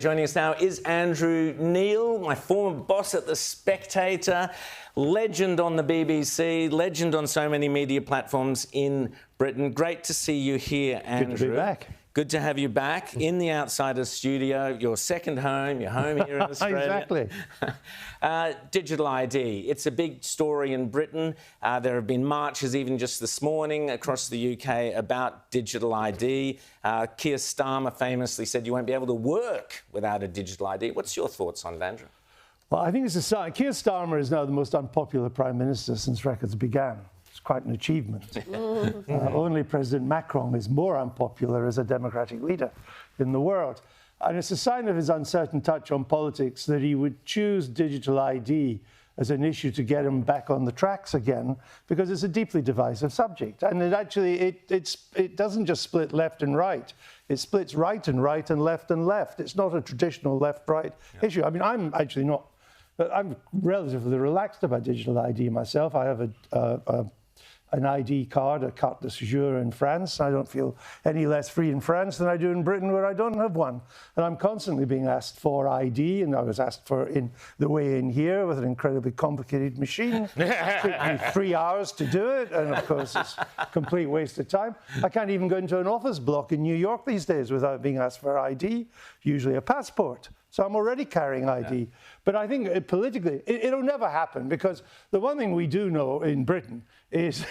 Joining us now is Andrew Neil, my former boss at The Spectator, legend on the BBC, legend on so many media platforms in Britain. Great to see you here, Andrew. Good to be back. Good to have you back in the Outsider studio, your second home, your home here in Australia. Exactly. Digital ID, it's a big story in Britain. There have been marches even just this morning across the UK about digital ID. Keir Starmer famously said you won't be able to work without a digital ID. What's your thoughts on it, Andrew? Well, I think it's a sign. Keir Starmer is now the most unpopular Prime Minister since records began. It's quite an achievement. Only President Macron is more unpopular as a democratic leader in the world. And it's a sign of his uncertain touch on politics that he would choose digital ID as an issue to get him back on the tracks again, because it's a deeply divisive subject. And it actually, it doesn't just split left and right. It splits right and right and left and left. It's not a traditional left-right issue. I mean, I'm relatively relaxed about digital ID myself. I have an ID card, a carte de séjour in France. I don't feel any less free in France than I do in Britain, where I don't have one. And I'm constantly being asked for ID, and I was asked for in the way in here with an incredibly complicated machine. It took me 3 hours to do it, and of course it's a complete waste of time. I can't even go into an office block in New York these days without being asked for ID, usually a passport. So I'm already carrying ID. Yeah. But I think politically, it'll never happen, because the one thing we do know in Britain is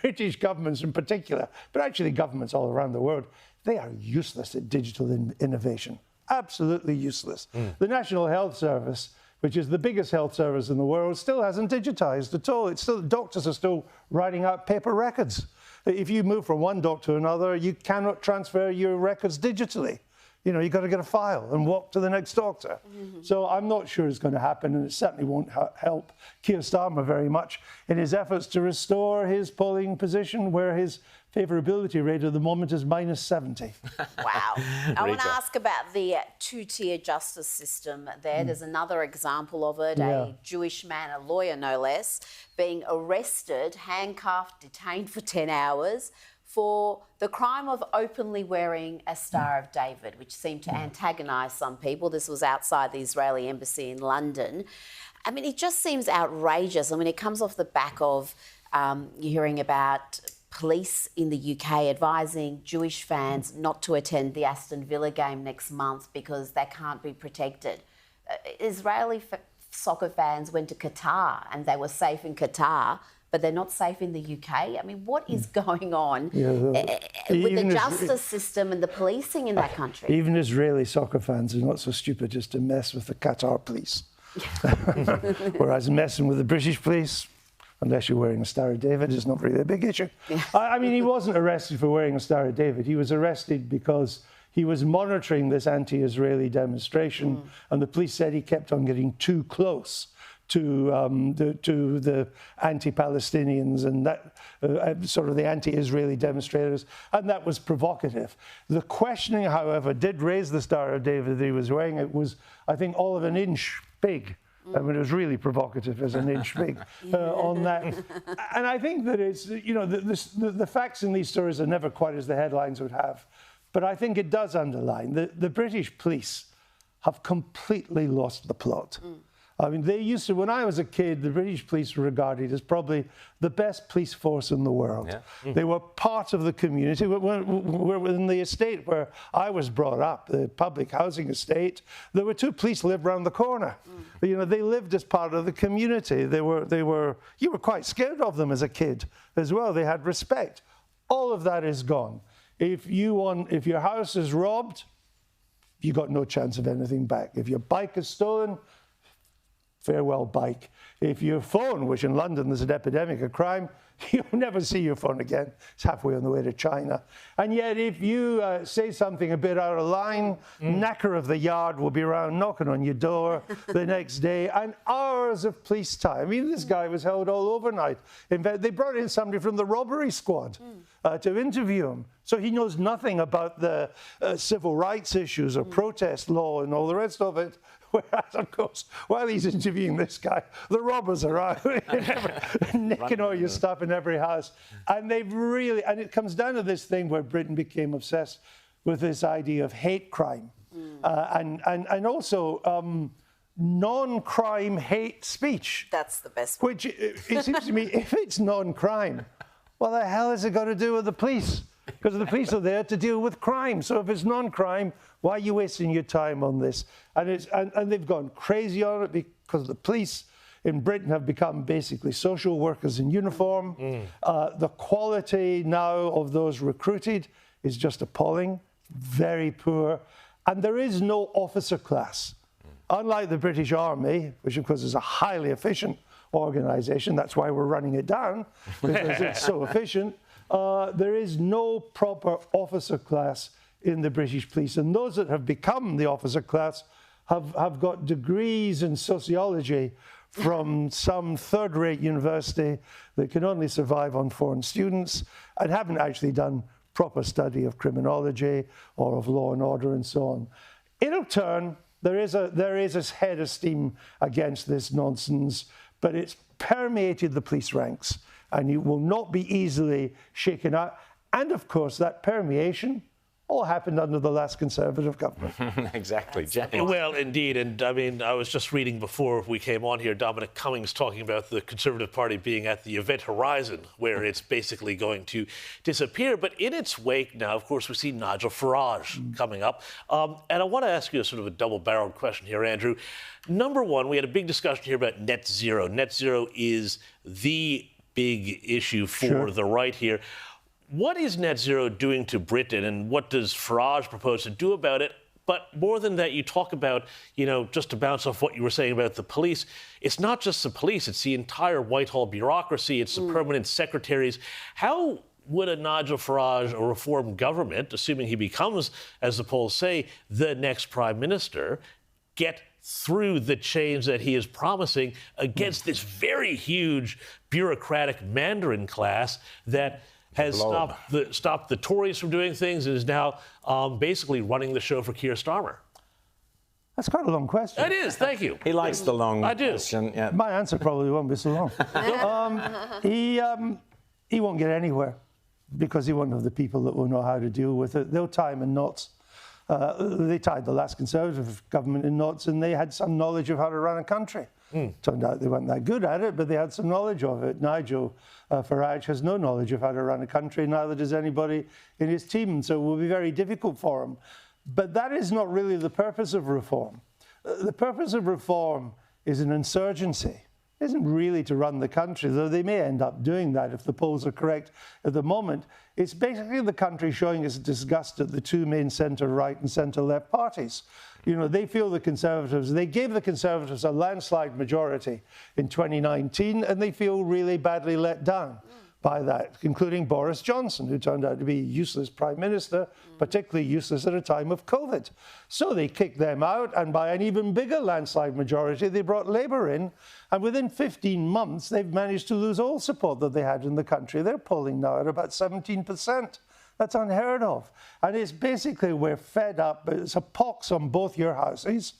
British governments in particular, but actually governments all around the world, they are useless at digital innovation. Absolutely useless. The National Health Service, which is the biggest health service in the world, still hasn't digitized at all. Doctors are still writing out paper records. If you move from one doctor to another, you cannot transfer your records digitally. You know, you've got to get a file and walk to the next doctor. So I'm not sure it's going to happen, and it certainly won't help Keir Starmer very much in his efforts to restore his polling position, where his favourability rate at the moment is minus 70. Wow. I want to ask about the two-tier justice system there. There's another example of it, a Jewish man, a lawyer no less, being arrested, handcuffed, detained for 10 hours, for the crime of openly wearing a Star of David, which seemed to antagonise some people. This was outside the Israeli embassy in London. I mean, it just seems outrageous. I mean, it comes off the back of you're hearing about police in the UK advising Jewish fans not to attend the Aston Villa game next month because they can't be protected. Israeli soccer fans went to Qatar and they were safe in Qatar, but they're not safe in the UK. I mean, what is going on with the justice system and the policing in that country? Even Israeli soccer fans are not so stupid as to mess with the Qatar police. Whereas messing with the British police, unless you're wearing a Star of David, is not really a big issue. I mean, he wasn't arrested for wearing a Star of David. He was arrested because he was monitoring this anti-Israeli demonstration, and the police said he kept on getting too close to the anti-Palestinians and that sort of the anti-Israeli demonstrators, and that was provocative. The questioning, however, did raise the Star of David that he was wearing. It was, I think, all of an inch big. I mean, it was really provocative as an inch big on that. And I think that it's, you know, the facts in these stories are never quite as the headlines would have. But I think it does underline that the British police have completely lost the plot. I mean, they used to, when I was a kid, the British police were regarded as probably the best police force in the world. They were part of the community. We're in the estate where I was brought up, the public housing estate. There were two police lived around the corner. You know, they lived as part of the community. You were quite scared of them as a kid as well. They had respect. All of that is gone. If your house is robbed, you got no chance of anything back. If your bike is stolen, farewell bike. If your phone, which in London there's an epidemic of crime, you'll never see your phone again. It's halfway on the way to China. And yet if you say something a bit out of line, knacker of the yard will be around knocking on your door the next day, and hours of police time. I mean, this guy was held all overnight. In fact, they brought in somebody from the robbery squad to interview him. So he knows nothing about the civil rights issues or protest law and all the rest of it. Whereas, of course, while he's interviewing this guy, the robbers are out nicking all your stuff in every house. And they've really, and it comes down to this thing where Britain became obsessed with this idea of hate crime. and also non-crime hate speech. That's the best one. Which, it seems to me, if it's non-crime, what the hell has it got to do with the police? Because the police are there to deal with crime. So if it's non-crime, why are you wasting your time on this? And they've gone crazy on it because the police in Britain have become basically social workers in uniform. The quality now of those recruited is just appalling, very poor. And there is no officer class. Unlike the British Army, which of course is a highly efficient organisation, that's why we're running it down, because it's so efficient, there is no proper officer class in the British police. And those that have become the officer class have got degrees in sociology from some third-rate university that can only survive on foreign students and haven't actually done proper study of criminology or of law and order and so on. It'll turn. There is a head of steam against this nonsense, but it's permeated the police ranks and it will not be easily shaken out. And of course, that permeation all happened under the last Conservative government. Exactly, James. Well, indeed. And I mean, I was just reading before we came on here, Dominic Cummings talking about the Conservative Party being at the event horizon, where it's basically going to disappear. But in its wake now, of course, we see Nigel Farage coming up. And I want to ask you a sort of a double-barreled question here, Andrew. Number one, we had a big discussion here about net zero. Net zero is the big issue for the right here. What is net zero doing to Britain, and what does Farage propose to do about it? But more than that, you talk about, you know, just to bounce off what you were saying about the police, it's not just the police, it's the entire Whitehall bureaucracy, it's the permanent secretaries. How would a Nigel Farage, a reform government, assuming he becomes, as the polls say, the next prime minister, get through the change that he is promising against this very huge bureaucratic Mandarin class that has stopped the Tories from doing things and is now basically running the show for Keir Starmer? That's quite a long question. It is, thank you. He likes the long question. Yeah. My answer probably won't be so long. He won't get anywhere because he won't have the people that will know how to deal with it. They'll tie him in knots. They tied the last Conservative government in knots and they had some knowledge of how to run a country. Turned out they weren't that good at it, but they had some knowledge of it. Nigel Farage has no knowledge of how to run a country, neither does anybody in his team, so it will be very difficult for him. But that is not really the purpose of reform. The purpose of reform is an insurgency. It isn't really to run the country, though they may end up doing that if the polls are correct at the moment. It's basically the country showing its disgust at the two main centre-right and centre-left parties. You know, they feel the Conservatives, they gave the Conservatives a landslide majority in 2019, and they feel really badly let down by that, including Boris Johnson, who turned out to be a useless Prime Minister, particularly useless at a time of COVID. So they kicked them out, and by an even bigger landslide majority, they brought Labour in, and within 15 months, they've managed to lose all support that they had in the country. They're polling now at about 17%. That's unheard of. And it's basically, we're fed up. It's a pox on both your houses.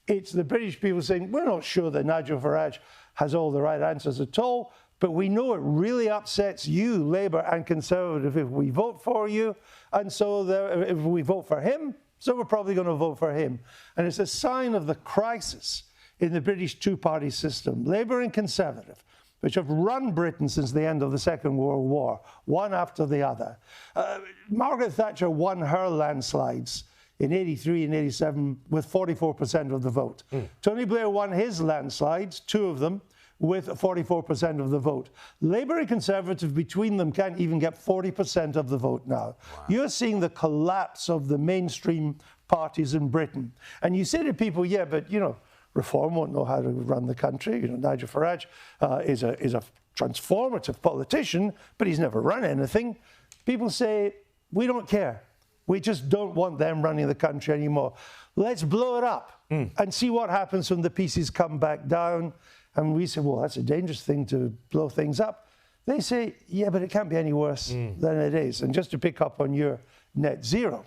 It's the British people saying, we're not sure that Nigel Farage has all the right answers at all, but we know it really upsets you, Labour and Conservative, if we vote for you. And so if we vote for him, so we're probably going to vote for him. And it's a sign of the crisis in the British two-party system, Labour and Conservative, which have run Britain since the end of the Second World War, one after the other. Margaret Thatcher won her landslides in 83 and 87 with 44% of the vote. Tony Blair won his landslides, two of them, with 44% of the vote. Labour and Conservative between them can't even get 40% of the vote now. Wow. You're seeing the collapse of the mainstream parties in Britain. And you say to people, yeah, but, you know, Reform won't know how to run the country. You know, Nigel Farage is a transformative politician, but he's never run anything. People say, we don't care. We just don't want them running the country anymore. Let's blow it up and see what happens when the pieces come back down. And we say, well, that's a dangerous thing to blow things up. They say, yeah, but it can't be any worse than it is. And just to pick up on your net zero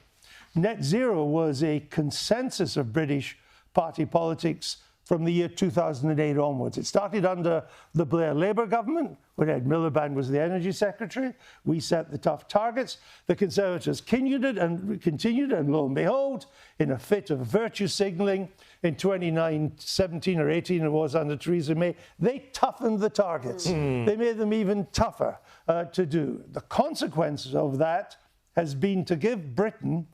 was a consensus of British party politics from the year 2008 onwards. It started under the Blair Labour government, when Ed Miliband was the Energy Secretary. We set the tough targets. The Conservatives continued, and lo and behold, in a fit of virtue signalling in 2017 or 18, it was under Theresa May, they toughened the targets. They made them even tougher to do. The consequences of that has been to give Britain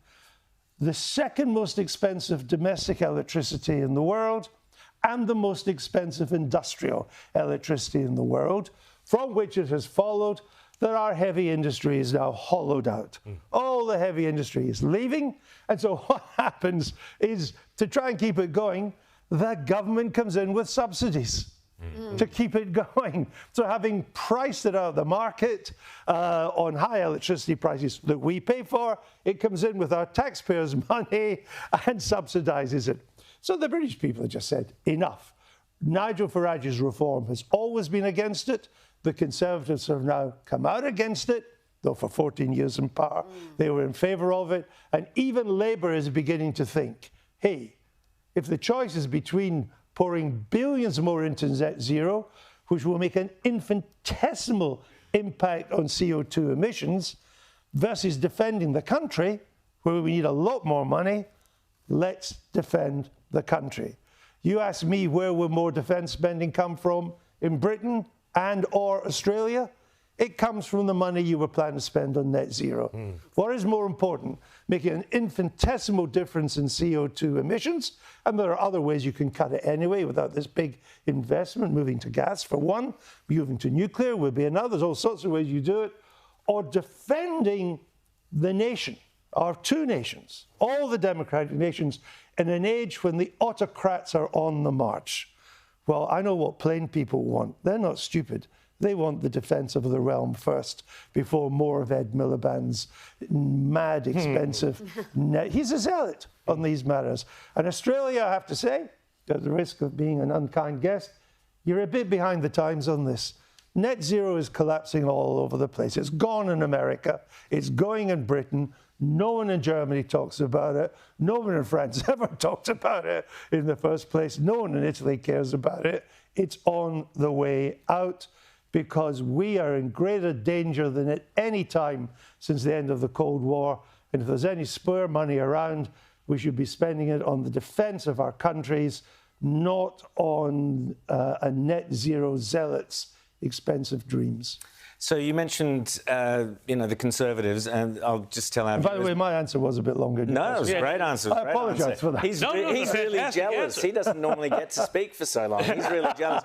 the second most expensive domestic electricity in the world and the most expensive industrial electricity in the world, from which it has followed that our heavy industry is now hollowed out. All the heavy industry is leaving, and so what happens is, to try and keep it going, the government comes in with subsidies to keep it going. So having priced it out of the market on high electricity prices that we pay for, it comes in with our taxpayers' money and subsidises it. So the British people have just said, enough. Nigel Farage's reform has always been against it. The Conservatives have now come out against it, though for 14 years in power they were in favour of it. And even Labour is beginning to think, hey, if the choice is between pouring billions more into net zero, which will make an infinitesimal impact on CO2 emissions, versus defending the country, where we need a lot more money, let's defend the country. You ask me, where will more defence spending come from in Britain and or Australia? It comes from the money you were planning to spend on net zero. What is more important? Making an infinitesimal difference in CO2 emissions, and there are other ways you can cut it anyway without this big investment, moving to gas for one, moving to nuclear will be another. There's all sorts of ways you do it. Or defending the nation, our two nations, all the democratic nations, in an age when the autocrats are on the march. Well, I know what plain people want. They're not stupid. They want the defence of the realm first, before more of Ed Miliband's mad, expensive net. He's a zealot on these matters. And Australia, I have to say, at the risk of being an unkind guest, you're a bit behind the times on this. Net zero is collapsing all over the place. It's gone in America. It's going in Britain. No one in Germany talks about it. No one in France ever talked about it in the first place. No one in Italy cares about it. It's on the way out, because we are in greater danger than at any time since the end of the Cold War. And if there's any spare money around, we should be spending it on the defence of our countries, not on a net zero zealot's expensive dreams. So you mentioned, the Conservatives, and I'll just tell our By the way, my answer was a bit longer. No, it was a great answer. I apologise for that. He's really jealous. Answer. He doesn't normally get to speak for so long. He's really jealous.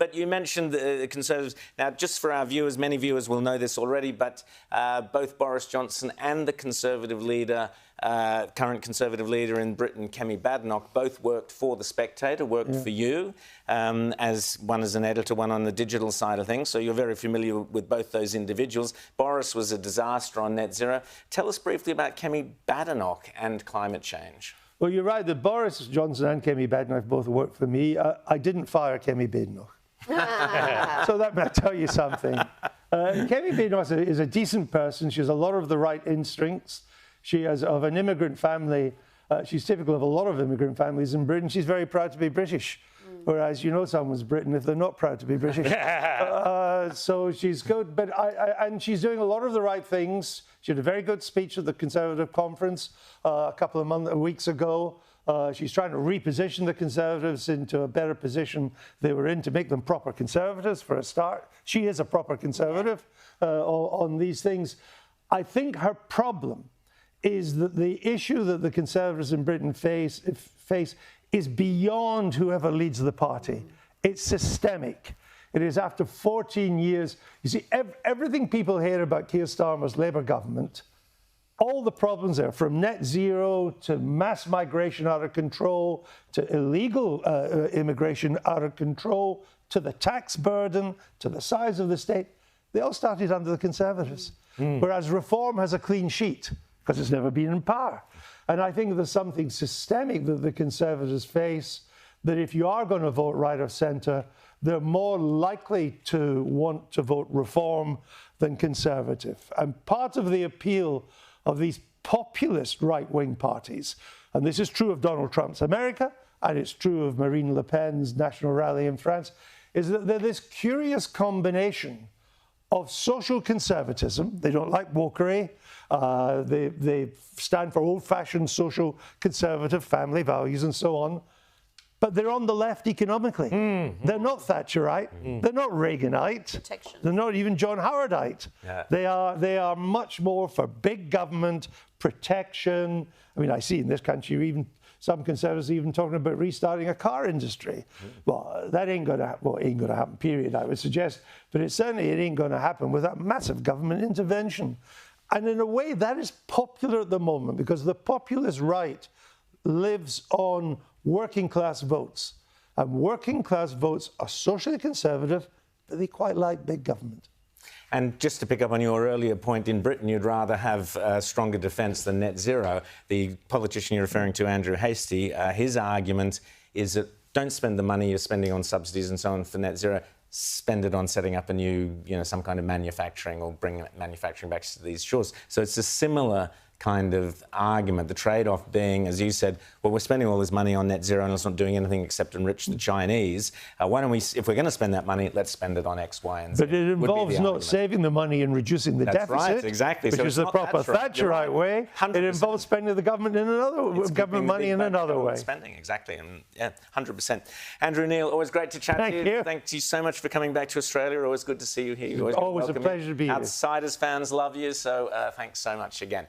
But you mentioned the Conservatives. Now, just for our viewers, many viewers will know this already, but both Boris Johnson and the Conservative leader, current Conservative leader in Britain, Kemi Badenoch, both worked for The Spectator, worked for you, as one as an editor, one on the digital side of things. So you're very familiar with both those individuals. Boris was a disaster on net zero. Tell us briefly about Kemi Badenoch and climate change. Well, you're right that Boris Johnson and Kemi Badenoch both worked for me. I didn't fire Kemi Badenoch. So that might tell you something. Kemi Badenoch is a decent person. She has a lot of the right instincts. She is of an immigrant family. She's typical of a lot of immigrant families in Britain. She's very proud to be British. Whereas you know someone's Britain if they're not proud to be British. So she's good. But and she's doing a lot of the right things. She had a very good speech at the Conservative conference a couple of weeks ago. She's trying to reposition the Conservatives into a better position they were in, to make them proper Conservatives for a start. She is a proper Conservative on these things. I think her problem is that the issue that the Conservatives in Britain face is beyond whoever leads the party. It's systemic. It is after 14 years. You see, everything people hear about Keir Starmer's Labour government, all the problems there, from net zero to mass migration out of control, to illegal immigration out of control, to the tax burden, to the size of the state, they all started under the Conservatives. Whereas Reform has a clean sheet, because it's never been in power. And I think there's something systemic that the Conservatives face, that if you are going to vote right of centre, they're more likely to want to vote Reform than Conservative. And part of the appeal of these populist right-wing parties, and this is true of Donald Trump's America, and it's true of Marine Le Pen's National Rally in France, is that they're this curious combination of social conservatism. They don't like wokery. They stand for old-fashioned social conservative family values and so on. But they're on the left economically. They're not Thatcherite. They're not Reaganite. Protection. They're not even John Howardite. Yeah. They are much more for big government, protection. I mean, I see in this country even some conservatives even talking about restarting a car industry. Well, that ain't going to happen, period, I would suggest. But it ain't going to happen without massive government intervention. And in a way, that is popular at the moment because the populist right lives on working class votes. And working class votes are socially conservative, but they quite like big government. And just to pick up on your earlier point, in Britain, you'd rather have stronger defence than net zero. The politician you're referring to, Andrew Hastie, his argument is that don't spend the money you're spending on subsidies and so on for net zero. Spend it on setting up a new, some kind of manufacturing or bring manufacturing back to these shores. So it's a similar kind of argument. The trade-off being, as you said, well, we're spending all this money on net zero and it's not doing anything except enrich the Chinese. Why don't we, if we're going to spend that money, let's spend it on X, Y, and Z. But it involves not saving the money and reducing the deficit. That's right, exactly. Which is the proper Thatcherite way. 100%. It involves spending the government in another government money in another way. Spending, exactly. And yeah, 100%. Andrew Neil, always great to chat to you. Thank you. Thank you so much for coming back to Australia. Always good to see you here. Always a pleasure to be here. Outsiders fans love you, so thanks so much again.